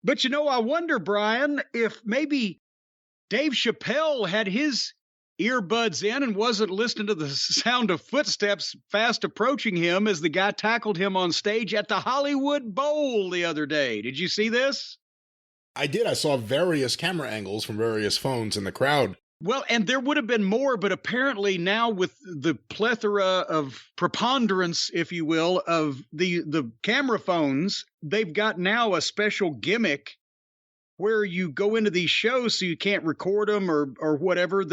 But I wonder, Brian, if maybe Dave Chappelle had his earbuds in and wasn't listening to the sound of footsteps fast approaching him as the guy tackled him on stage at the Hollywood Bowl the other day. Did you see this? I did. I saw various camera angles from various phones in the crowd. Well, and there would have been more, but apparently now with the plethora of preponderance, if you will, of the camera phones, they've got now a special gimmick where you go into these shows so you can't record them or whatever.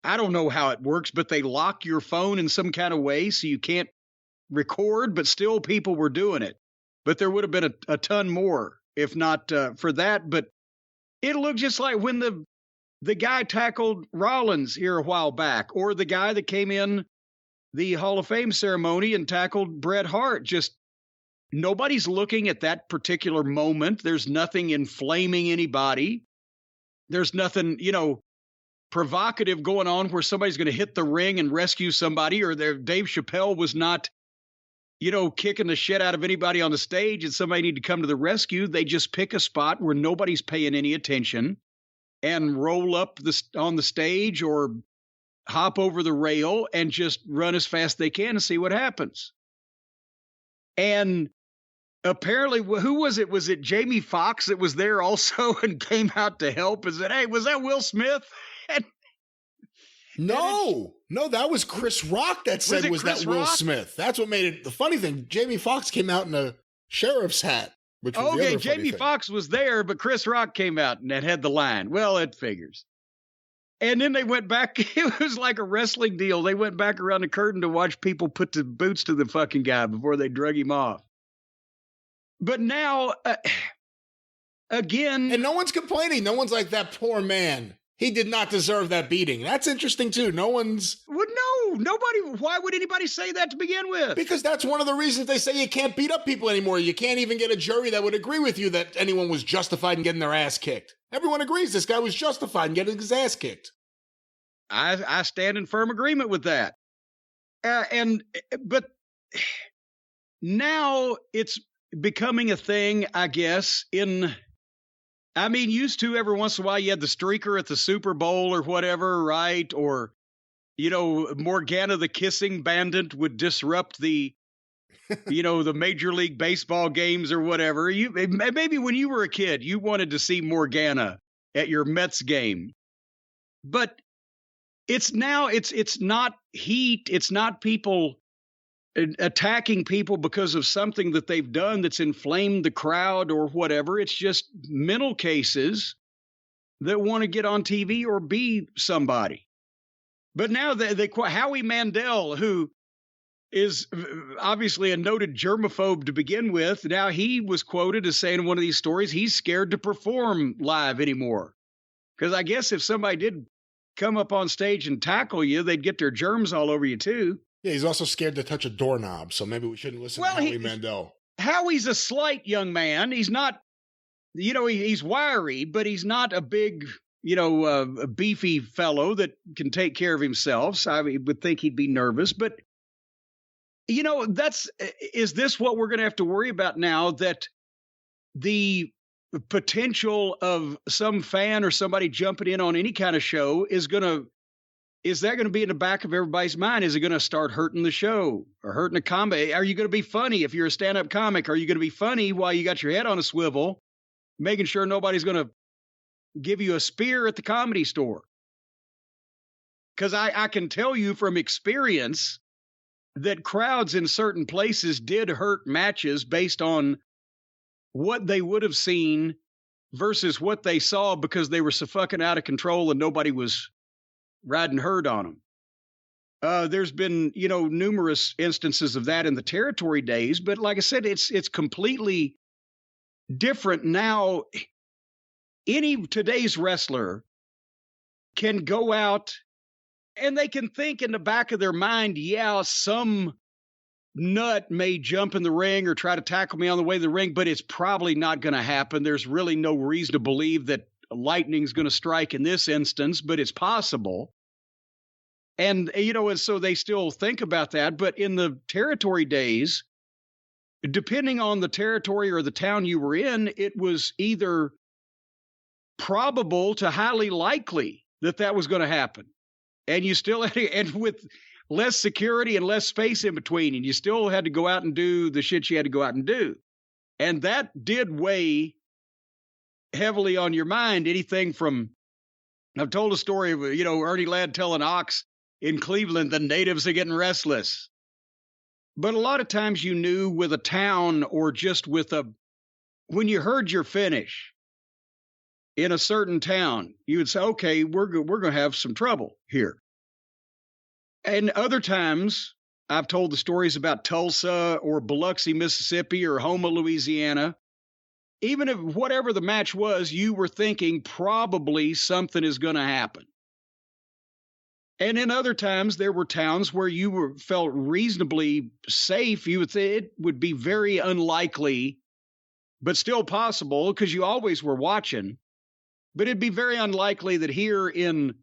I don't know how it works, but they lock your phone in some kind of way so you can't record, but still people were doing it. But there would have been a ton more if not for that. But it looked just like when the guy tackled Rollins here a while back, or the guy that came in the Hall of Fame ceremony and tackled Bret Hart. Just nobody's looking at that particular moment. There's nothing inflaming anybody. There's nothing, provocative going on where somebody's going to hit the ring and rescue somebody, or Dave Chappelle was not, kicking the shit out of anybody on the stage and somebody need to come to the rescue. They just pick a spot where nobody's paying any attention and roll up on the stage or hop over the rail and just run as fast as they can and see what happens. And apparently, who was it? Was it Jamie Foxx that was there also and came out to help and said, hey, was that Will Smith? No, that was Chris Rock that said was that Will Smith. That's what made it. The funny thing, Jamie Foxx came out in a sheriff's hat. Which was okay, Jamie Foxx was there, but Chris Rock came out and that had the line. Well, it figures. And then they went back. It was like a wrestling deal. They went back around the curtain to watch people put the boots to the fucking guy before they drug him off. But now, again. And no one's complaining. No one's like, that poor man. He did not deserve that beating. That's interesting, too. Well, no, nobody. Why would anybody say that to begin with? Because that's one of the reasons they say you can't beat up people anymore. You can't even get a jury that would agree with you that anyone was justified in getting their ass kicked. Everyone agrees this guy was justified in getting his ass kicked. I stand in firm agreement with that. But now it's becoming a thing, I guess, used to every once in a while you had the streaker at the Super Bowl or whatever, right? Or, Morgana the Kissing Bandit would disrupt the Major League Baseball games or whatever. Maybe when you were a kid, you wanted to see Morgana at your Mets game. But it's not heat. It's not people attacking people because of something that they've done that's inflamed the crowd or whatever. It's just mental cases that want to get on TV or be somebody. But now Howie Mandel, who is obviously a noted germaphobe to begin with, now he was quoted as saying in one of these stories, he's scared to perform live anymore. Because I guess if somebody did come up on stage and tackle you, they'd get their germs all over you too. Yeah, he's also scared to touch a doorknob, so maybe we shouldn't listen to Howie Mandel. Howie's a slight young man. He's not, he's wiry, but he's not a big, a beefy fellow that can take care of himself. So I would think he'd be nervous. But, is this what we're going to have to worry about now, that the potential of some fan or somebody jumping in on any kind of show is that going to be in the back of everybody's mind? Is it going to start hurting the show or hurting the comedy? Are you going to be funny if you're a stand-up comic? Are you going to be funny while you got your head on a swivel, making sure nobody's going to give you a spear at the Comedy Store? Because I can tell you from experience that crowds in certain places did hurt matches based on what they would have seen versus what they saw because they were so fucking out of control and nobody was riding herd on them. There's been, numerous instances of that in the territory days, but like I said, it's completely different now. Today's wrestler can go out and they can think in the back of their mind, yeah, some nut may jump in the ring or try to tackle me on the way to the ring, but it's probably not going to happen. There's really no reason to believe that lightning's going to strike in this instance, but it's possible. And, and so they still think about that. But in the territory days, depending on the territory or the town you were in, it was either probable to highly likely that that was going to happen. And you still had to, and with less security and less space in between, and you still had to go out and do the shit you had to go out and do. And that did weigh heavily on your mind. Anything from, I've told a story of, Ernie Ladd telling Ox in Cleveland, the natives are getting restless. But a lot of times you knew with a town or just with when you heard your finish in a certain town, you would say, okay, we're going to have some trouble here. And other times I've told the stories about Tulsa or Biloxi, Mississippi or Houma, Louisiana. Even if whatever the match was, you were thinking probably something is going to happen. And in other times, there were towns where you felt reasonably safe. You would say it would be very unlikely, but still possible because you always were watching. But it'd be very unlikely that here in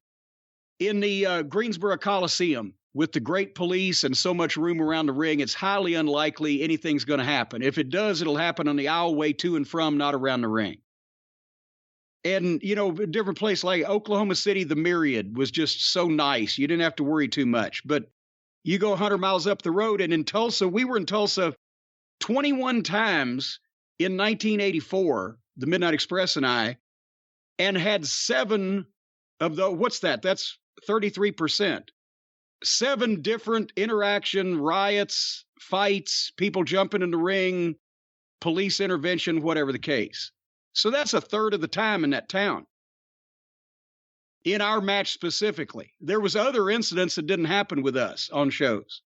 the Greensboro Coliseum, with the great police and so much room around the ring, it's highly unlikely anything's going to happen. If it does, it'll happen on the aisleway to and from, not around the ring. And, a different place like Oklahoma City, the Myriad was just so nice. You didn't have to worry too much. But you go 100 miles up the road, and in Tulsa, we were in Tulsa 21 times in 1984, the Midnight Express and I, and had 7 of the, what's that? That's 33%. 7 different interaction, riots, fights, people jumping in the ring, police intervention, whatever the case. So that's a third of the time in that town. In our match specifically, there was other incidents that didn't happen with us on shows.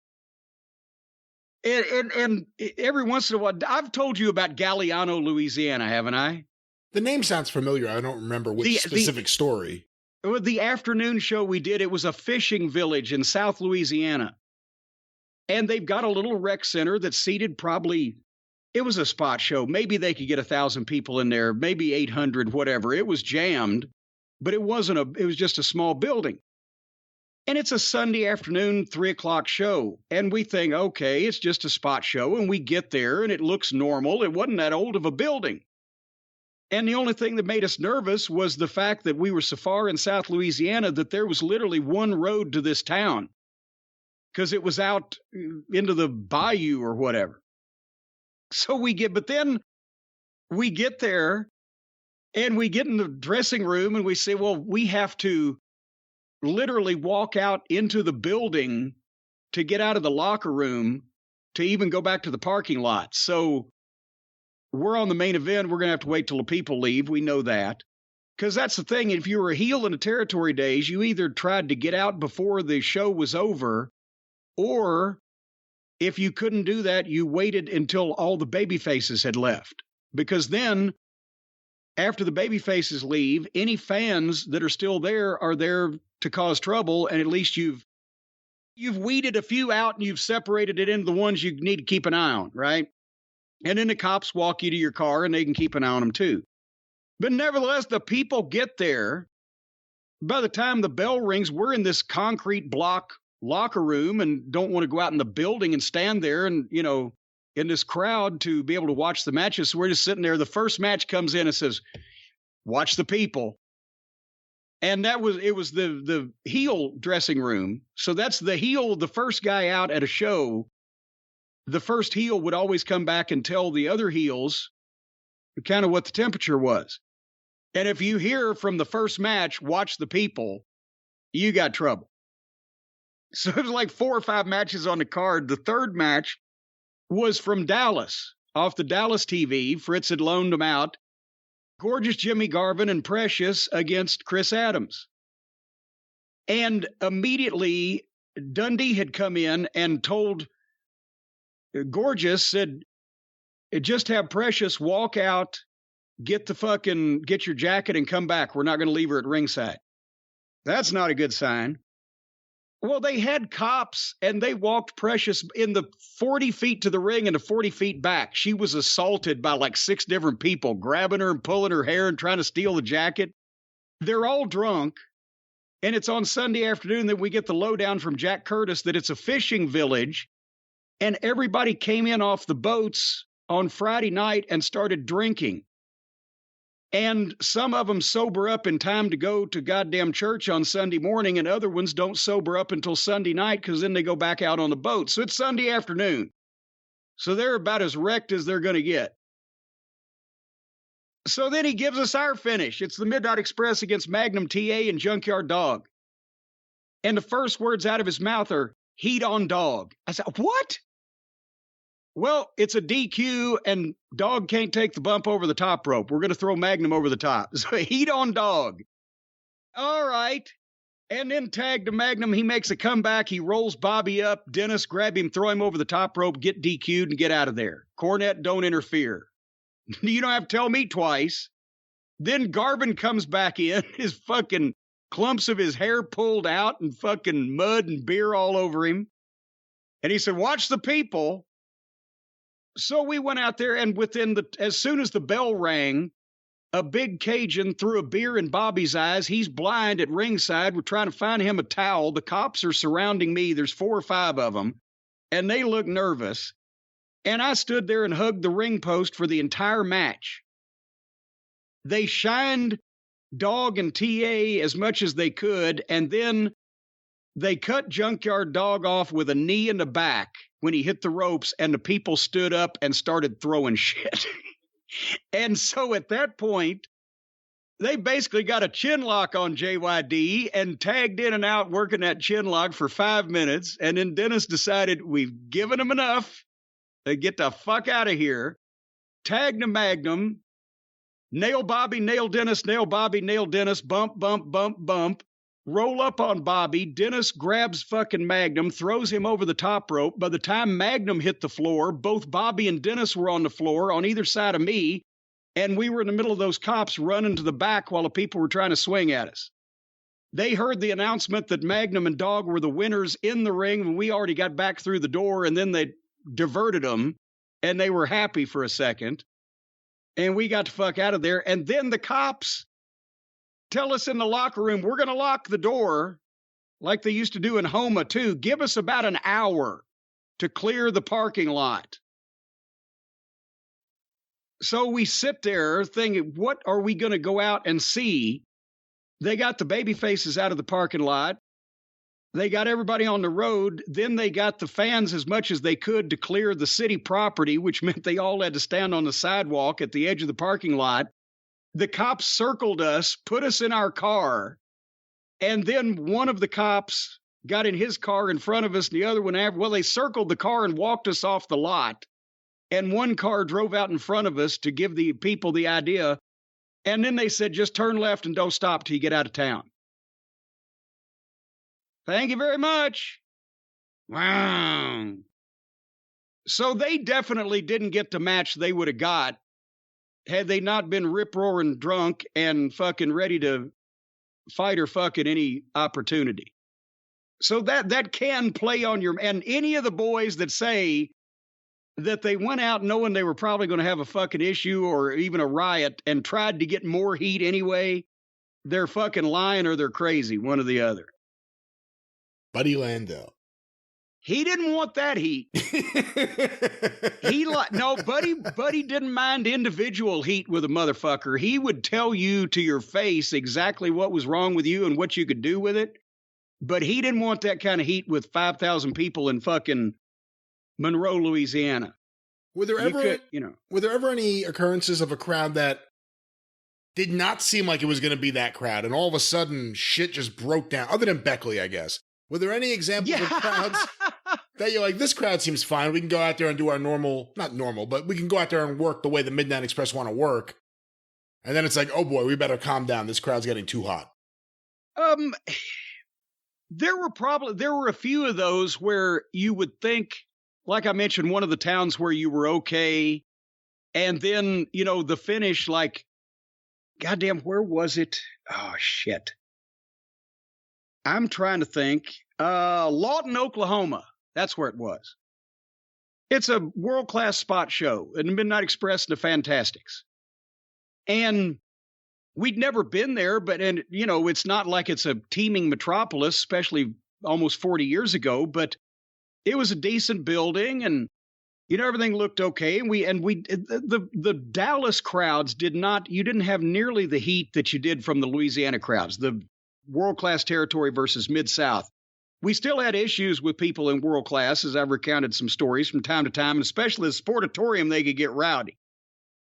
And every once in a while, I've told you about Galliano, Louisiana, haven't I? The name sounds familiar. I don't remember which specific story. The afternoon show we did, it was a fishing village in South Louisiana. And they've got a little rec center that seated probably, it was a spot show. Maybe they could get 1,000 people in there, maybe 800, whatever. It was jammed, but it was just a small building. And it's a Sunday afternoon, 3:00 show. And we think, okay, it's just a spot show. And we get there and it looks normal. It wasn't that old of a building. And the only thing that made us nervous was the fact that we were so far in South Louisiana that there was literally one road to this town because it was out into the bayou or whatever. So but then we get there and we get in the dressing room and we say, well, we have to literally walk out into the building to get out of the locker room to even go back to the parking lot. So we're on the main event. We're going to have to wait till the people leave. We know that. Because that's the thing. If you were a heel in the territory days, you either tried to get out before the show was over, or if you couldn't do that, you waited until all the baby faces had left. Because then, after the baby faces leave, any fans that are still there are there to cause trouble, and at least you've weeded a few out and you've separated it into the ones you need to keep an eye on, right? And then the cops walk you to your car and they can keep an eye on them too. But nevertheless, the people get there. By the time the bell rings, we're in this concrete block locker room and don't want to go out in the building and stand there and, in this crowd to be able to watch the matches. So we're just sitting there. The first match comes in and says, watch the people. And it was the heel dressing room. So that's the heel, the first guy out at a show. The first heel would always come back and tell the other heels kind of what the temperature was. And if you hear from the first match, watch the people, you got trouble. So it was like 4 or 5 matches on the card. The third match was from Dallas, off the Dallas TV. Fritz had loaned them out. Gorgeous Jimmy Garvin and Precious against Chris Adams. And immediately Dundee had come in and told Gorgeous, said, just have Precious walk out, get your jacket and come back. We're not going to leave her at ringside. That's not a good sign. Well, they had cops and they walked Precious in the 40 feet to the ring and the 40 feet back. She was assaulted by like 6 different people, grabbing her and pulling her hair and trying to steal the jacket. They're all drunk. And it's on Sunday afternoon that we get the lowdown from Jack Curtis that it's a fishing village. And everybody came in off the boats on Friday night and started drinking. And some of them sober up in time to go to goddamn church on Sunday morning, and other ones don't sober up until Sunday night because then they go back out on the boat. So it's Sunday afternoon. So they're about as wrecked as they're going to get. So then he gives us our finish. It's the Midnight Express against Magnum TA and Junkyard Dog. And the first words out of his mouth are, heat on Dog. I said, what? Well, it's a DQ, and Dog can't take the bump over the top rope. We're going to throw Magnum over the top. So heat on Dog. All right. And then tag to Magnum. He makes a comeback. He rolls Bobby up. Dennis, grab him, throw him over the top rope, get DQ'd, and get out of there. Cornette, don't interfere. You don't have to tell me twice. Then Garvin comes back in, his fucking clumps of his hair pulled out and fucking mud and beer all over him. And he said, watch the people. So we went out there, and as soon as the bell rang, a big Cajun threw a beer in Bobby's eyes. He's blind at ringside. We're trying to find him a towel. The cops are surrounding me. There's 4 or 5 of them, and they look nervous. And I stood there and hugged the ring post for the entire match. They shined Dog and TA as much as they could, and then they cut Junkyard Dog off with a knee in the back when he hit the ropes, and the people stood up and started throwing shit. And so at that point, they basically got a chin lock on JYD and tagged in and out working that chin lock for 5 minutes. And then Dennis decided we've given him enough. They get the fuck out of here. Tag to Magnum. Nail Bobby, nail Dennis, nail Bobby, nail Dennis. Bump, bump, bump, bump. Roll up on Bobby. Dennis grabs fucking Magnum, throws him over the top rope. By the time Magnum hit the floor, both Bobby and Dennis were on the floor on either side of me, and we were in the middle of those cops running to the back while the people were trying to swing at us. They heard the announcement that Magnum and Dog were the winners in the ring when we already got back through the door, and then they diverted them, and they were happy for a second, and we got the fuck out of there. And then the cops tell us in the locker room, we're going to lock the door like they used to do in Homa, too. Give us about an hour to clear the parking lot. So we sit there thinking, what are we going to go out and see? They got the baby faces out of the parking lot. They got everybody on the road. Then they got the fans as much as they could to clear the city property, which meant they all had to stand on the sidewalk at the edge of the parking lot. The cops circled us, put us in our car, and then one of the cops got in his car in front of us, and the other one after. Well, they circled the car and walked us off the lot, and one car drove out in front of us to give the people the idea, and then they said, just turn left and don't stop till you get out of town. Thank you very much. Wow. So they definitely didn't get the match they would have got had they not been rip-roaring drunk and fucking ready to fight or fuck at any opportunity. So that can play on your... And any of the boys that say that they went out knowing they were probably going to have a fucking issue or even a riot and tried to get more heat anyway, they're fucking lying or they're crazy, one or the other. Buddy Landau. He didn't want that heat. Buddy didn't mind individual heat with a motherfucker. He would tell you to your face exactly what was wrong with you and what you could do with it. But he didn't want that kind of heat with 5,000 people in fucking Monroe, Louisiana. Were there ever any occurrences of a crowd that did not seem like it was going to be that crowd, and all of a sudden shit just broke down? Other than Beckley, I guess. Were there any examples of crowds that you're like, this crowd seems fine, we can go out there and do our not normal, but we can go out there and work the way the Midnight Express want to work. And then it's like, oh boy, we better calm down. This crowd's getting too hot. There were a few of those where you would think, like I mentioned, one of the towns where you were okay. And then, the finish, like, goddamn, where was it? Oh, shit. I'm trying to think. Lawton, Oklahoma. That's where it was. It's a world-class spot show in the Midnight Express and the Fantastics. And we'd never been there, but it's not like it's a teeming metropolis, especially almost 40 years ago. But it was a decent building, and everything looked okay. And the Dallas crowds you didn't have nearly the heat that you did from the Louisiana crowds, the world-class territory versus Mid-South. We still had issues with people in world class, as I've recounted some stories from time to time, and especially the Sportatorium, they could get rowdy.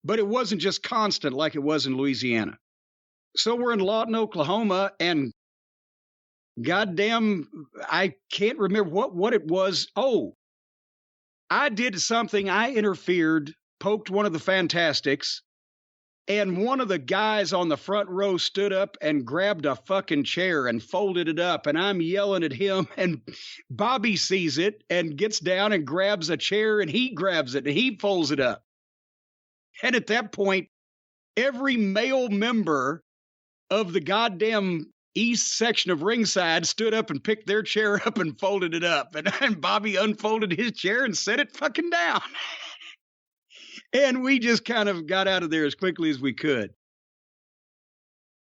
But it wasn't just constant like it was in Louisiana. So we're in Lawton, Oklahoma, and goddamn, I can't remember what it was. Oh, I did something. I interfered, poked one of the Fantastics, and one of the guys on the front row stood up and grabbed a fucking chair and folded it up. And I'm yelling at him, and Bobby sees it and gets down and grabs a chair, and he grabs it and he folds it up. And at that point, every male member of the goddamn east section of ringside stood up and picked their chair up and folded it up. And Bobby unfolded his chair and set it fucking down. And we just kind of got out of there as quickly as we could.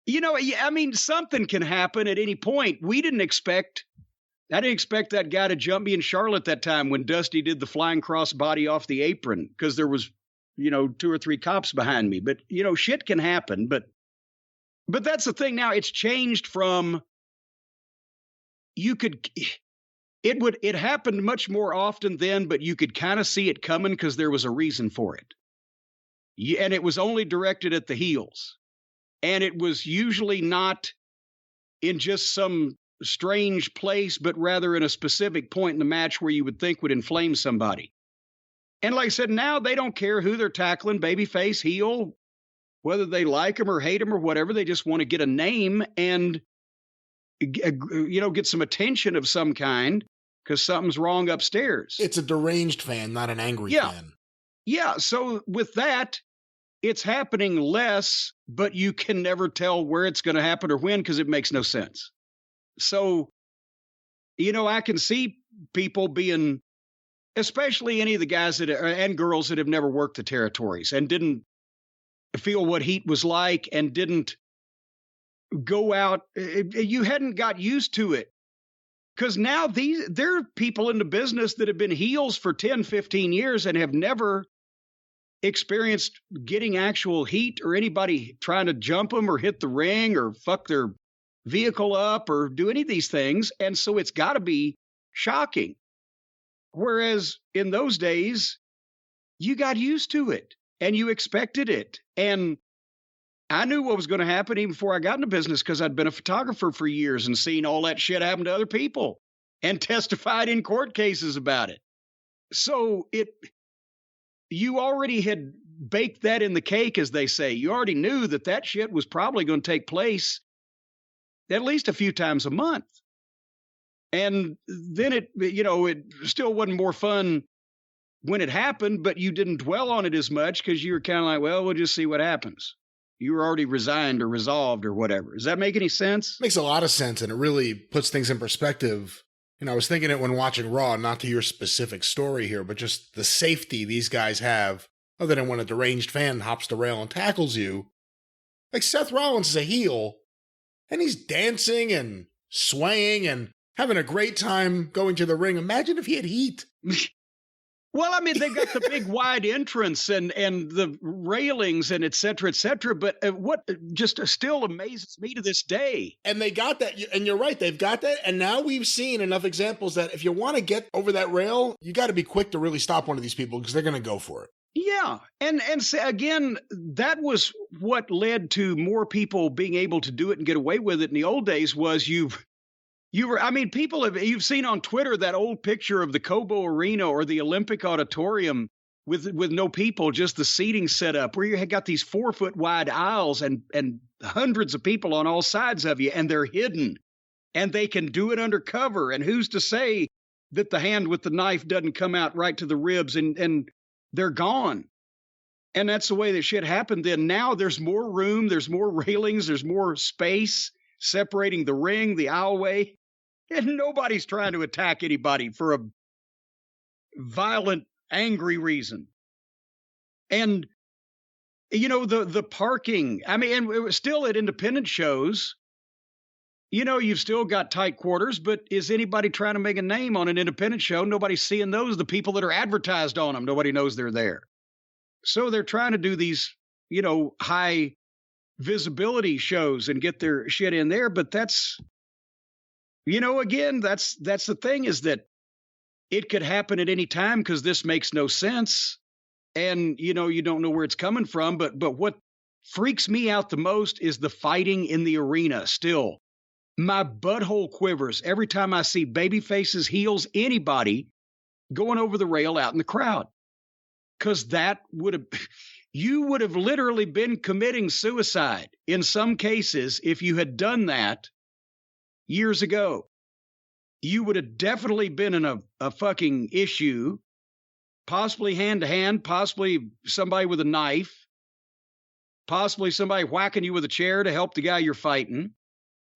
I mean, something can happen at any point. I didn't expect that guy to jump me in Charlotte that time when Dusty did the flying crossbody off the apron, because there was, 2 or 3 cops behind me. But, shit can happen. But that's the thing now. It's changed from it happened much more often then, but you could kind of see it coming because there was a reason for it. And it was only directed at the heels. And it was usually not in just some strange place, but rather in a specific point in the match where you would think would inflame somebody. And like I said, now they don't care who they're tackling, babyface, heel, whether they like them or hate them or whatever. They just want to get a name and, get some attention of some kind because something's wrong upstairs. It's a deranged fan, not an angry fan. Yeah. So with that, it's happening less, but you can never tell where it's going to happen or when because it makes no sense. So, I can see people being, especially any of the guys and girls that have never worked the territories and didn't feel what heat was like and didn't go out. You hadn't got used to it. Because now there are people in the business that have been heels for 10, 15 years and have never experienced getting actual heat or anybody trying to jump them or hit the ring or fuck their vehicle up or do any of these things. And so it's got to be shocking. Whereas in those days, you got used to it and you expected it. And I knew what was going to happen even before I got into business because I'd been a photographer for years and seen all that shit happen to other people and testified in court cases about it. So you already had baked that in the cake, as they say. You already knew that shit was probably going to take place at least a few times a month. And then it still wasn't more fun when it happened, but you didn't dwell on it as much because you were kind of like, well, we'll just see what happens. You were already resigned or resolved or whatever. Does that make any sense? Makes a lot of sense, and it really puts things in perspective. I was thinking it when watching Raw, not to your specific story here, but just the safety these guys have, other than when a deranged fan hops the rail and tackles you. Like Seth Rollins is a heel, and he's dancing and swaying and having a great time going to the ring. Imagine if he had heat. Well, I mean, they got the big wide entrance and the railings and et cetera, but what just still amazes me to this day. And they got that, and you're right, they've got that, and now we've seen enough examples that if you want to get over that rail, you got to be quick to really stop one of these people because they're going to go for it. Yeah, and again, that was what led to more people being able to do it and get away with it in the old days was you've seen on Twitter that old picture of the Cobo Arena or the Olympic Auditorium with no people, just the seating set up where you had got these 4-foot wide aisles and hundreds of people on all sides of you, and they're hidden and they can do it under cover. And who's to say that the hand with the knife doesn't come out right to the ribs and they're gone. And that's the way that shit happened then. Now there's more room, there's more railings, there's more space separating the ring, the aisleway. And nobody's trying to attack anybody for a violent, angry reason. And, the parking, I mean, and it was still at independent shows, You've still got tight quarters, but is anybody trying to make a name on an independent show? Nobody's seeing those. The people that are advertised on them, nobody knows they're there. So they're trying to do these, high visibility shows and get their shit in there. But that's, again, that's the thing, is that it could happen at any time because this makes no sense. And, you don't know where it's coming from. But what freaks me out the most is the fighting in the arena still. My butthole quivers every time I see baby faces, heels, anybody going over the rail out in the crowd. Because you would have literally been committing suicide in some cases if you had done that years ago. You would have definitely been in a fucking issue, possibly hand to hand, possibly somebody with a knife, possibly somebody whacking you with a chair to help the guy you're fighting.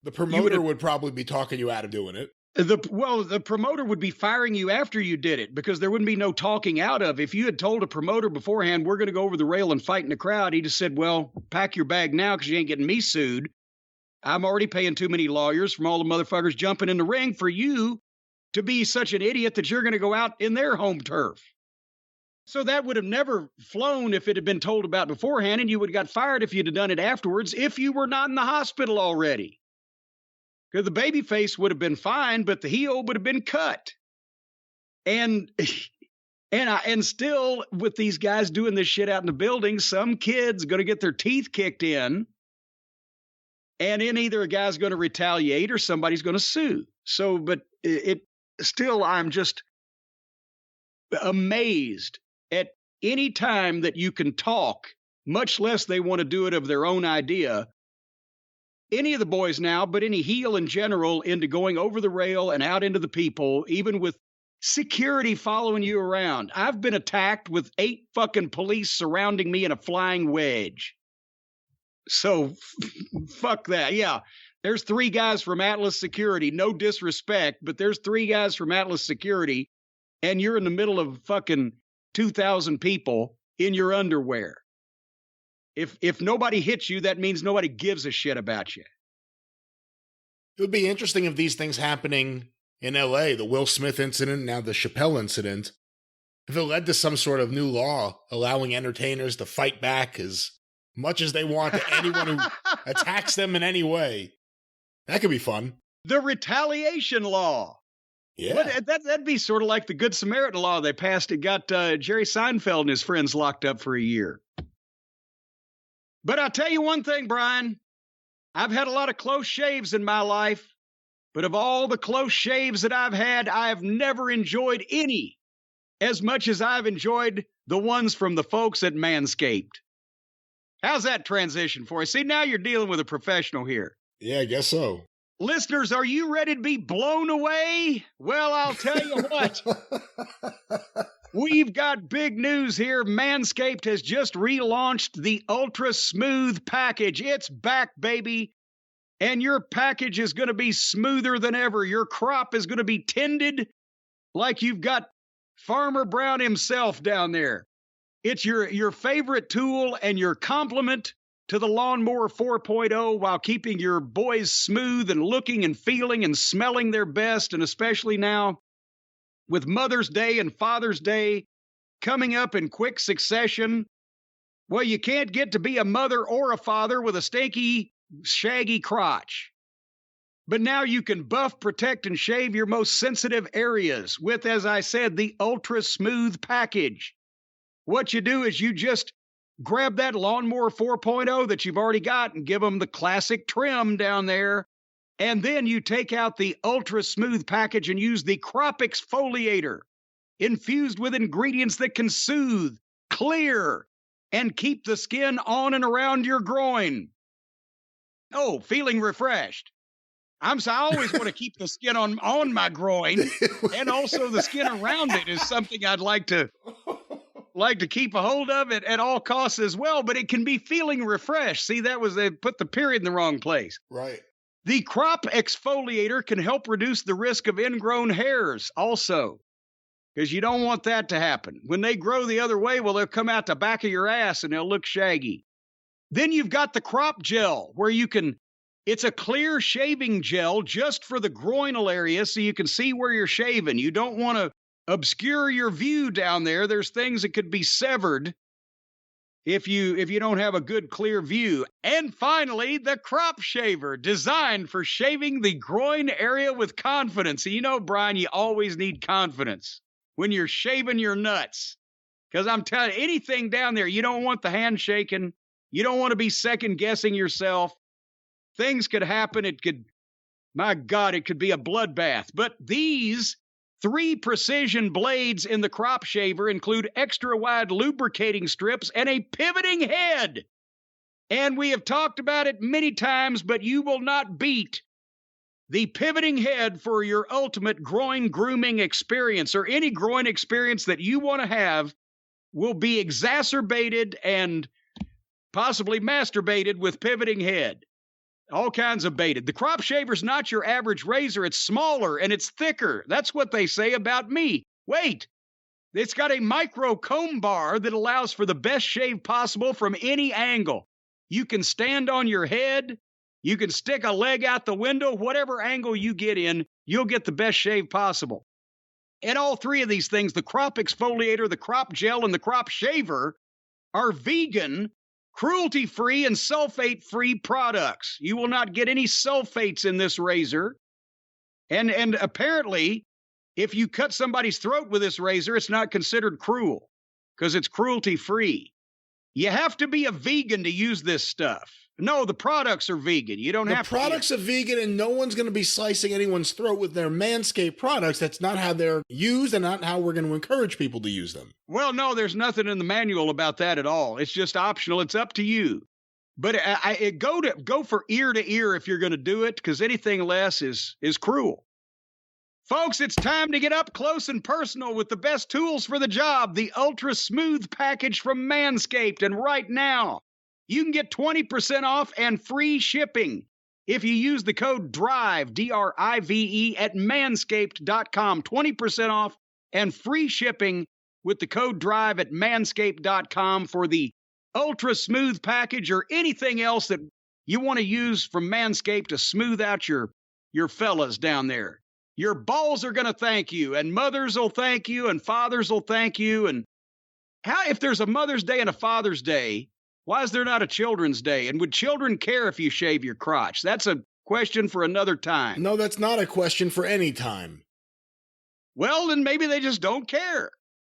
The promoter would probably be talking you out of doing it. The promoter would be firing you after you did it, because there wouldn't be no talking out of. If you had told a promoter beforehand, we're going to go over the rail and fight in the crowd, he just said, well, pack your bag now because you ain't getting me sued. I'm already paying too many lawyers from all the motherfuckers jumping in the ring for you to be such an idiot that you're going to go out in their home turf. So that would have never flown if it had been told about beforehand, and you would have got fired if you'd have done it afterwards if you were not in the hospital already. Because the baby face would have been fine, but the heel would have been cut. And still, with these guys doing this shit out in the building, some kid's going to get their teeth kicked in. And then either a guy's going to retaliate or somebody's going to sue. So, but I'm just amazed at any time that you can talk, much less they want to do it of their own idea. Any of the boys now, but any heel in general, into going over the rail and out into the people, even with security following you around. I've been attacked with 8 fucking police surrounding me in a flying wedge. So fuck that. Yeah, there's 3 guys from Atlas Security. No disrespect, but there's 3 guys from Atlas Security, and you're in the middle of fucking 2,000 people in your underwear. If nobody hits you, that means nobody gives a shit about you. It would be interesting if these things happening in LA, the Will Smith incident, now the Chappelle incident, if it led to some sort of new law allowing entertainers to fight back as much as they want to anyone who attacks them in any way. That could be fun. The retaliation law. Yeah. That'd be sort of like the Good Samaritan law they passed. It got Jerry Seinfeld and his friends locked up for a year. But I'll tell you one thing, Brian. I've had a lot of close shaves in my life, but of all the close shaves that I've had, I have never enjoyed any as much as I've enjoyed the ones from the folks at Manscaped. How's that transition for you? See, now you're dealing with a professional here. Yeah, I guess so. Listeners, are you ready to be blown away? Well, I'll tell you what. We've got big news here. Manscaped has just relaunched the Ultra Smooth package. It's back, baby. And your package is going to be smoother than ever. Your crop is going to be tended like you've got Farmer Brown himself down there. It's your favorite tool and your complement to the Lawnmower 4.0 while keeping your boys smooth and looking and feeling and smelling their best, and especially now with Mother's Day and Father's Day coming up in quick succession. Well, you can't get to be a mother or a father with a stinky, shaggy crotch. But now you can buff, protect, and shave your most sensitive areas with, as I said, the Ultra Smooth package. What you do is you just grab that Lawnmower 4.0 that you've already got and give them the classic trim down there. And then you take out the Ultra Smooth package and use the crop exfoliator, infused with ingredients that can soothe, clear, and keep the skin on and around your groin. Oh, feeling refreshed. I always want to keep the skin on my groin, and also the skin around it is something I'd like to keep a hold of it at all costs as well, but it can be feeling refreshed. See, they put the period in the wrong place. Right. The crop exfoliator can help reduce the risk of ingrown hairs also, because you don't want that to happen. When they grow the other way, well, they'll come out the back of your ass and they'll look shaggy. Then you've got the crop gel, where you can It's a clear shaving gel just for the groinal area so you can see where you're shaving. You don't want to obscure your view down there. There's things that could be severed if you don't have a good clear view. And finally, the crop shaver, designed for shaving the groin area with confidence. And you know, Brian, you always need confidence when you're shaving your nuts. Because I'm telling you, anything down there, you don't want the hand shaking. You don't want to be second guessing yourself. Things could happen. My God, it could be a bloodbath. But these 3 precision blades in the crop shaver include extra wide lubricating strips and a pivoting head. And we have talked about it many times, but you will not beat the pivoting head for your ultimate groin grooming experience, or any groin experience that you want to have will be exacerbated and possibly masturbated with pivoting head. All kinds of baited. The crop shaver's not your average razor. It's smaller and it's thicker. That's what they say about me. Wait, it's got a micro comb bar that allows for the best shave possible from any angle. You can stand on your head. You can stick a leg out the window. Whatever angle you get in, you'll get the best shave possible. And all 3 of these things, the crop exfoliator, the crop gel, and the crop shaver, are vegan, cruelty-free, and sulfate-free products. You will not get any sulfates in this razor. And apparently, if you cut somebody's throat with this razor, it's not considered cruel because it's cruelty-free. You have to be a vegan to use this stuff. No, the products are vegan. You don't have to. The products are vegan, and no one's going to be slicing anyone's throat with their Manscaped products. That's not how they're used and not how we're going to encourage people to use them. Well, no, there's nothing in the manual about that at all. It's just optional. It's up to you. But go for ear to ear if you're going to do it, because anything less is cruel. Folks, it's time to get up close and personal with the best tools for the job, the Ultra Smooth package from Manscaped. And right now, you can get 20% off and free shipping if you use the code DRIVE, D-R-I-V-E, at manscaped.com. 20% off and free shipping with the code DRIVE at manscaped.com for the Ultra Smooth package or anything else that you want to use from Manscaped to smooth out your fellas down there. Your balls are going to thank you, and mothers will thank you, and fathers will thank you. And how, if there's a Mother's Day and a Father's Day, why is there not a Children's Day? And would children care if you shave your crotch? That's a question for another time. No, that's not a question for any time. Well, then maybe they just don't care.